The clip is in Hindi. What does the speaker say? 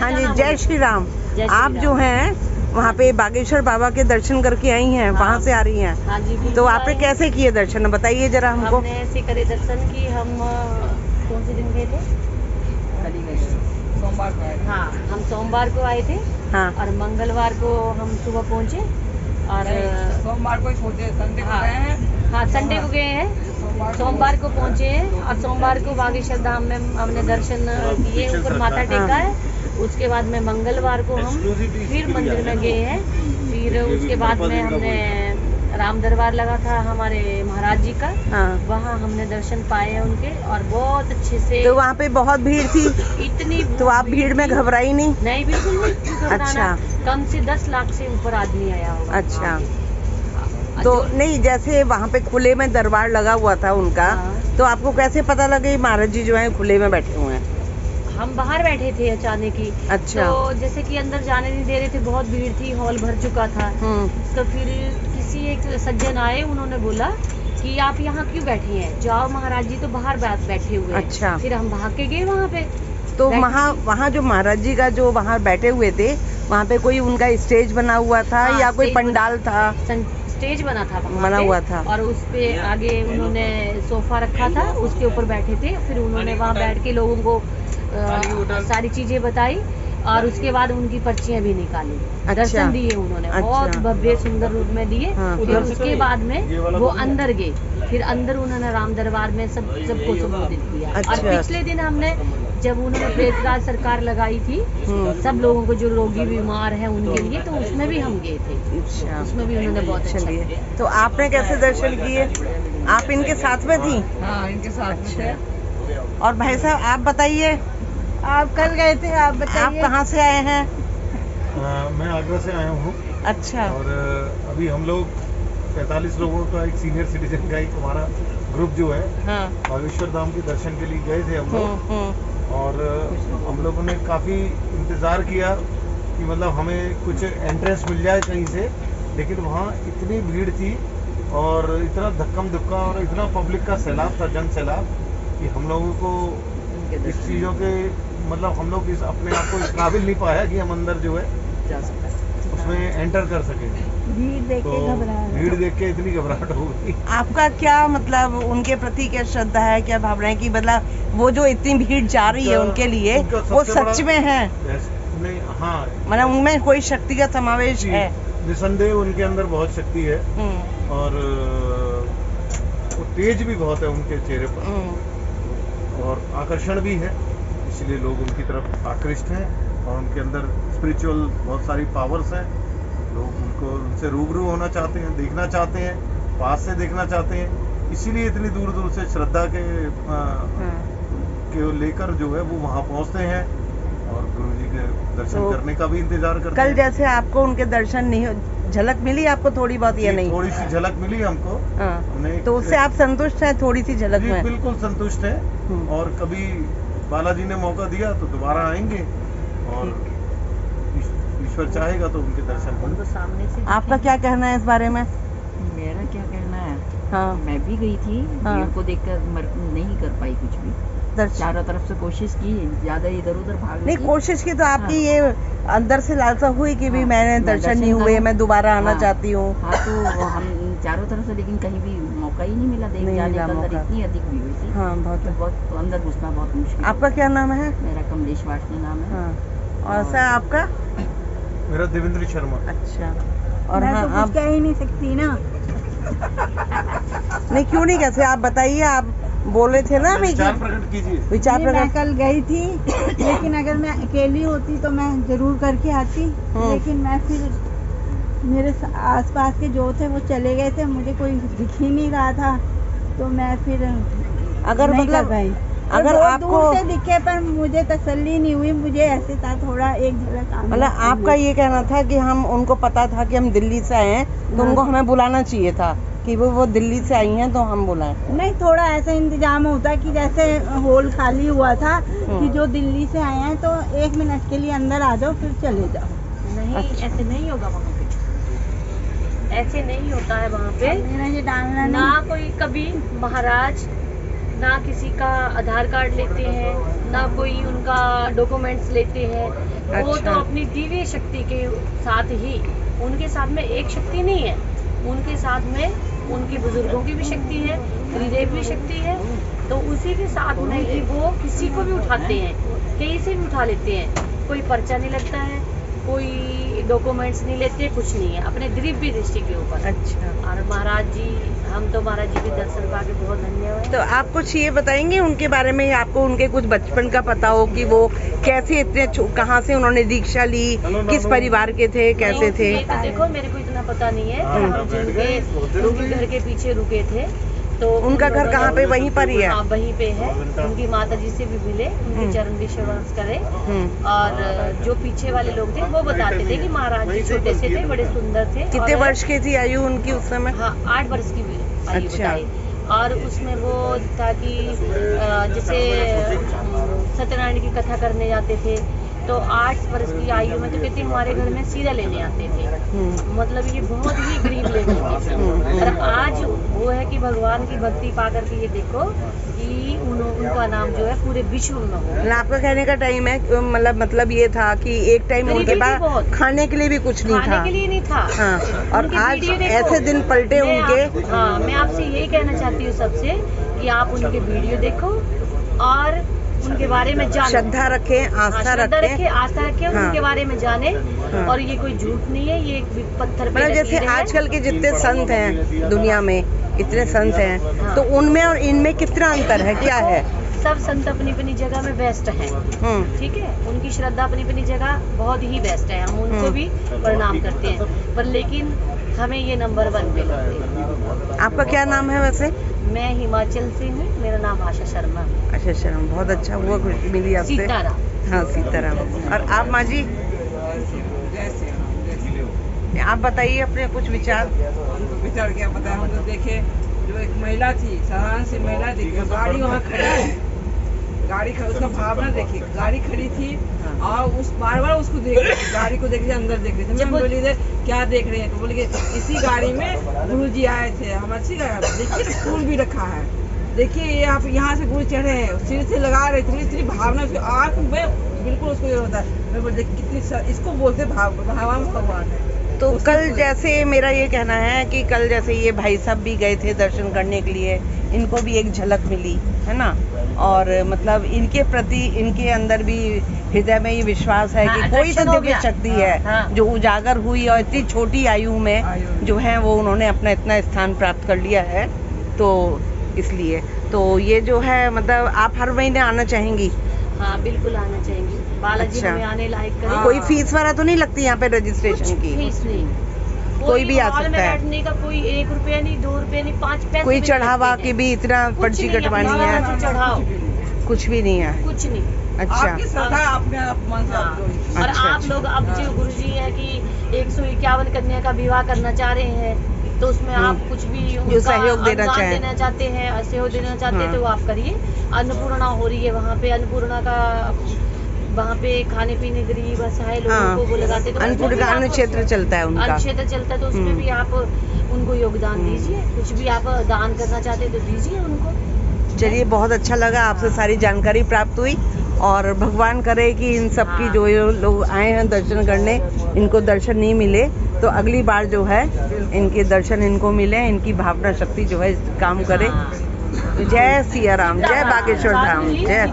हाँ जी, जय श्री राम। जय श्री आप राम। जो हैं वहाँ पे बागेश्वर बाबा के दर्शन करके आई हैं, हाँ। वहाँ से आ रही हैं। हाँ जी, बिल्कुल तो आपने आए। कैसे किए दर्शन, बताइए जरा हमको। हमने ऐसे करे दर्शन की। हम कौन से दिन गए थे? सोमवार को आए थे। हाँ, हम सोमवार को आए थे हाँ और मंगलवार को हम सुबह पहुँचे और नहीं, सोमवार को ही पहुंचे, संडे को हाँ। गए हैं। हाँ, संडे को गए हैं, सोमवार को पहुँचे हैं और सोमवार को बागेश्वर धाम में हमने दर्शन किए, ऊपर माथा टेका है। उसके बाद में मंगलवार को हम फिर मंदिर में गए हैं। फिर उसके बाद में हमने राम दरबार लगा था हमारे महाराज जी का, हाँ। वहाँ हमने दर्शन पाए हैं उनके और बहुत अच्छे से। तो वहाँ पे बहुत भीड़ थी, इतनी तो आप भीड़ में घबराई नहीं? नहीं, बिल्कुल नहीं घबराना। अच्छा। कम से 10 लाख से ऊपर आदमी आया होगा। अच्छा। हाँ। तो जो- नहीं, जैसे वहाँ पे खुले में दरबार लगा हुआ था उनका, हाँ। तो आपको कैसे पता लगा महाराज जी जो है खुले में बैठे हुए हैं? हम बाहर बैठे थे अचानक ही। अच्छा। तो जैसे कि अंदर जाने नहीं दे रहे थे, बहुत भीड़ थी, हॉल भर चुका था। तो फिर किसी एक सज्जन आए, उन्होंने बोला कि आप यहाँ क्यों बैठे हैं, जाओ महाराज जी तो बाहर बैठे हुए हैं। अच्छा। फिर हम भाग के गए वहाँ पे। तो बैठ- वहाँ जो महाराज जी का जो वहाँ बैठे हुए थे, वहाँ पे कोई उनका स्टेज बना हुआ था हाँ, या कोई स्टेज पंडाल था? स्टेज बना था वहाँ बना पे, हुआ था। और उस पे आगे उन्होंने सोफा रखा था, उसके ऊपर बैठे थे। फिर उन्होंने वहाँ बैठ के लोगों को सारी चीजें बताई और उसके बाद उनकी पर्चियां भी निकाली। अच्छा। दर्शन दिए उन्होंने, अच्छा। बहुत भव्य सुंदर रूप में दिए। हाँ। फिर उसके बाद में वो अंदर गए। फिर अंदर उन्होंने राम दरबार में सबको संबोधित किया। अच्छा। और पिछले दिन हमने जब उन्होंने प्रेतराज सरकार लगाई थी सब लोगों को, जो रोगी बीमार है उनके लिए, तो उसमें भी हम गए थे। अच्छा। उसमें भी उन्होंने बहुत अच्छा चलिए, किया। तो आपने कैसे दर्शन किए? आप इनके साथ में थी? हाँ, इनके साथ में थे। और भाई साहब आप बताइए, आप कल गए थे, आप आप बताइए। कहाँ से आए हैं? मैं आगरा से आया हूँ अच्छा। और अभी हम लोग 45 लोगों का एक सीनियर सिटीजन का एक हमारा ग्रुप जो है हाँ। बागेश्वर धाम के दर्शन के लिए गए थे हम लोग। और हम लोगों ने काफ़ी इंतज़ार किया कि मतलब हमें कुछ एंट्रेंस मिल जाए कहीं से, लेकिन वहाँ इतनी भीड़ थी और इतना धक्कम धुक्का और इतना पब्लिक का सैलाब था, जन सैलाब, कि हम लोगों को इस चीज़ों के मतलब हम लोग इस अपने आप को इस काबिल नहीं पाया कि हम अंदर जो है उसमें एंटर कर सकें। भीड़ देख तो के घबराया। भीड़ देख के इतनी घबराहट हो गई। आपका क्या मतलब उनके प्रति क्या श्रद्धा है, क्या भावनाएं कि मतलब वो जो इतनी भीड़ जा रही है उनके लिए उनका वो सबसे बड़ा- सच में है, नहीं, हाँ, मतलब उनमें कोई शक्ति का समावेश है? निसंदेह उनके अंदर बहुत शक्ति है हम्म, और वो तेज भी बहुत है उनके चेहरे पर और आकर्षण भी है, इसलिए लोग उनकी तरफ आकृष्ट हैं और उनके अंदर स्पिरिचुअल बहुत सारी पावर्स हैं। लोग उनसे रूबरू होना चाहते हैं, देखना चाहते हैं, पास से देखना चाहते हैं, इसीलिए इतनी दूर दूर से श्रद्धा के लेकर जो है वो वहाँ पहुँचते हैं और गुरु जी के दर्शन तो करने का भी इंतजार करते कल हैं। जैसे आपको उनके दर्शन नहीं, झलक मिली आपको थोड़ी बहुत या जी, नहीं? थोड़ी सी झलक मिली हमको। हाँ। हमने तो उससे आप संतुष्ट हैं थोड़ी सी झलक जी में? बिल्कुल संतुष्ट है और कभी बालाजी ने मौका दिया तो दोबारा आएंगे और ईश्वर चाहेगा तो उनके दर्शन उनको होंगे। सामने से आपका क्या कहना है इस बारे में? मेरा क्या कहना है, हाँ। मैं भी गई थी, हाँ। भीड़ को देखकर नहीं कर पाई कुछ भी। दर्शन चारों तरफ से कोशिश की, ज्यादा इधर उधर भागने नहीं, की। कोशिश की तो आपकी ये अंदर से लालसा हुई कि भी हाँ, मैंने मैं दर्शन दर्शन नहीं हुए, करूं। मैं दोबारा आना हाँ। चाहती हूँ। हाँ, तो हम चारों तरफ से, लेकिन कहीं भी मौका ही नहीं मिला देख नहीं जाने मिला का। अंदर मौका। इतनी अधिक भीड़ थी, हाँ, बहुत। तो बहुत अंदर घुसना बहुत मुश्किल। आपका क्या नाम है? मेरा कमलेश वासने नाम है। हाँ। और सर आपका? मेरा देवेंद्र शर्मा। अच्छा। और मैं हाँ, तो कुछ आप कह ही नहीं सकती ना। नहीं, क्यों नहीं कहते? आप बताइए, आप बोले थे ना हमें विचार कि प्रकट कीजिए। विचार नहीं, मैं प्रकट। कल गई थी, लेकिन अगर मैं अकेली होती तो मैं जरूर करके आती। लेकिन मैं फिर मेरे आसपास के जो थे वो चले गए थे, मुझे कोई दिख ही नहीं रहा था, तो मैं फिर अगर नहीं मतलब कर पाई। अगर वो आपको दूर से दिखे पर मुझे तसल्ली नहीं हुई, मुझे ऐसे था थोड़ा एक झलक आने मतलब आपका ये कहना था कि हम उनको पता था कि हम दिल्ली से आए हैं तो उनको हमें बुलाना चाहिए था कि वो दिल्ली से आई हैं तो हम बुलाएं। नहीं, थोड़ा ऐसा इंतजाम होता कि जैसे हॉल खाली हुआ था कि जो दिल्ली से आए हैं तो 1 मिनट के लिए अंदर आ जाओ फिर चले जाओ। नहीं, ऐसे नहीं होगा वहाँ पे, ऐसे नहीं होता है वहाँ पे। मेरा ये डालना ना नहीं। कोई कभी महाराज ना किसी का आधार कार्ड लेते हैं, ना कोई उनका डॉक्यूमेंट्स लेते हैं। वो अच्छा। तो अपनी दिव्य शक्ति के साथ ही, उनके साथ में एक शक्ति नहीं है, उनके साथ में उनके बुजुर्गों की भी शक्ति है, त्रिदेव भी शक्ति है। तो उसी के साथ में ही वो किसी को भी उठाते हैं, कहीं से भी उठा लेते हैं। कोई पर्चा नहीं लगता है, कोई डॉक्यूमेंट्स नहीं लेते, कुछ नहीं है, अपने दिव्य दृष्टि के ऊपर। अच्छा, और महाराज जी, हम तो महाराज जी के दर्शन पाके बहुत धन्य हुए। तो आप कुछ ये बताएंगे उनके बारे में, आपको उनके कुछ बचपन का पता हो कि वो कैसे इतने कहाँ से उन्होंने दीक्षा ली, किस परिवार के थे, कैसे थे? ये तो देखो मेरे को इतना पता नहीं है। हम जिनके घर के पीछे रुके थे, तो उनका घर कहाँ पे? वहीं पर ही है? हाँ, वहीं पे है। उनकी माता जी से भी मिले, उनके चरण विश्वास करे। और जो पीछे वाले लोग थे वो बताते थे कि महाराज जी छोटे से थे, बड़े सुंदर थे। कितने और- वर्ष की थी आयु उनकी उस समय? हाँ, 8 वर्ष की आयु अच्छा। बताई। और उसमें वो था कि जैसे सत्यनारायण की कथा करने जाते थे, तो 8 वर्ष की आयु में तो कहते हमारे घर में सीधा लेने आते थे। मतलब ये बहुत ही गरीब लेवल के थे। और आज वो है कि भगवान की भक्ति पा करके ये देखो कि उनका नाम जो है पूरे विश्व में हो। मतलब आपका कहने का टाइम है मतलब ये था कि एक टाइम उनके गरीबी थी पास बहुत। खाने के लिए भी कुछ नहीं खाने था। के लिए नहीं था। हाँ, और उनकी आज वीडियो देखो। ऐसे दिन पलटे मैं उनके। हाँ, मैं आपसे यही कहना चाहती हूँ सबसे कि आप उनके वीडियो देखो और उनके बारे में जानो। श्रद्धा रखें, आस्था रखें। आस्था रखें, हाँ। उनके बारे में जाने। हाँ। और ये कोई झूठ नहीं है, ये एक पत्थर पे मतलब जैसे लकीर है। आजकल के जितने संत हैं दुनिया में, इतने संत हैं, हाँ। तो उनमें और इनमें कितना अंतर है, क्या है? सब संत अपनी अपनी जगह में बेस्ट हैं। ठीक है, उनकी श्रद्धा अपनी अपनी जगह बहुत ही बेस्ट है, हम उनको भी प्रणाम करते हैं। पर लेकिन हमें ये नंबर 1 पे लगते हैं। आपका क्या नाम है वैसे? मैं हिमाचल से हूँ, मेरा नाम आशा शर्मा है। अच्छा शर्मा, बहुत अच्छा हुआ खुशी मिली आपसे। सीताराम। हाँ, सीताराम। और आप माँ जी, आप बताइए अपने कुछ विचार। हमको विचार क्या पता है, हम तो देखे जो एक महिला थी, साधारण सी महिला थी, गाड़ी वहाँ खड़ी है, गाड़ी उसका भावना देखिए, गाड़ी खड़ी थी और उस बार बार उसको देख रही थी, गाड़ी को देख रही थी, अंदर देख रही थी। मैं बोली थे क्या देख रहे हैं, तो बोले कि इसी गाड़ी में गुरुजी आए थे, हम अच्छी देखिए फूल भी रखा है, देखिए ये आप यहाँ से गुरु चढ़े हैं, सिर से लगा रहे थे, इतनी भावना उसकी आँख में बिल्कुल उसको ये होता है। मैं बोलती कितनी इसको बोलते भावांश भगवान है। तो कल जैसे मेरा ये कहना है कि कल जैसे ये भाई साहब भी गए थे दर्शन करने के लिए, इनको भी एक झलक मिली है ना, और मतलब इनके प्रति इनके अंदर भी हृदय में ये विश्वास है कि कोई तो दिव्य शक्ति है जो उजागर हुई और इतनी छोटी आयु में जो है वो उन्होंने अपना इतना स्थान प्राप्त कर लिया है। तो इसलिए तो ये जो है मतलब आप हर महीने आना चाहेंगी? हाँ, बिल्कुल आना चाहेंगी। बालाजी अच्छा। हमें आने लायक करे। कोई फीस वगैरह तो नहीं लगती यहाँ पे रजिस्ट्रेशन कुछ की? फीस नहीं, कोई भी आ हॉल में सकता है? बैठने का कोई 1 रुपया नहीं, 2 रुपये नहीं, 5 पैसे कोई भी चढ़ावा लगते की हैं। भी इतना कुछ पर्ची नहीं, कटवानी अपना है? वाला चढ़ाओ, कुछ भी नहीं है? कुछ नहीं। अच्छा। आपकी श्रद्धा अपने आप मन से आप जोड़िए। और अच्छा, आप अच्छा। लोग अब जो गुरुजी है कि 151 कन्या का विवाह करना चाह रहे हैं, तो उसमें आप कुछ भी उनका सहयोग देना अनुदान चाहें। देना चाहते हैं, सहयोग देना चाहते हैं, हाँ। तो वो आप करिए। अन्नपूर्णा हो रही है वहाँ पे, अन्नपूर्णा का वहाँ पे खाने पीने गरीब असहाय लोगों हाँ। को वो लगाते, तो अन्नपूर्णा का अन्न क्षेत्र चलता है उनका। अन्न क्षेत्र चलता है, तो उसमें भी आप उनको योगदान दीजिए। कुछ भी आप दान करना चाहते हैं तो दीजिए उनको। चलिए, बहुत अच्छा लगा, आपसे सारी जानकारी प्राप्त हुई और भगवान करे कि इन सब की जो ये लोग आए हैं दर्शन करने, इनको दर्शन नहीं मिले तो अगली बार जो है इनके दर्शन इनको मिले, इनकी भावना शक्ति जो है काम करे। जय सिया राम, जय बागेश्वर धाम, जय।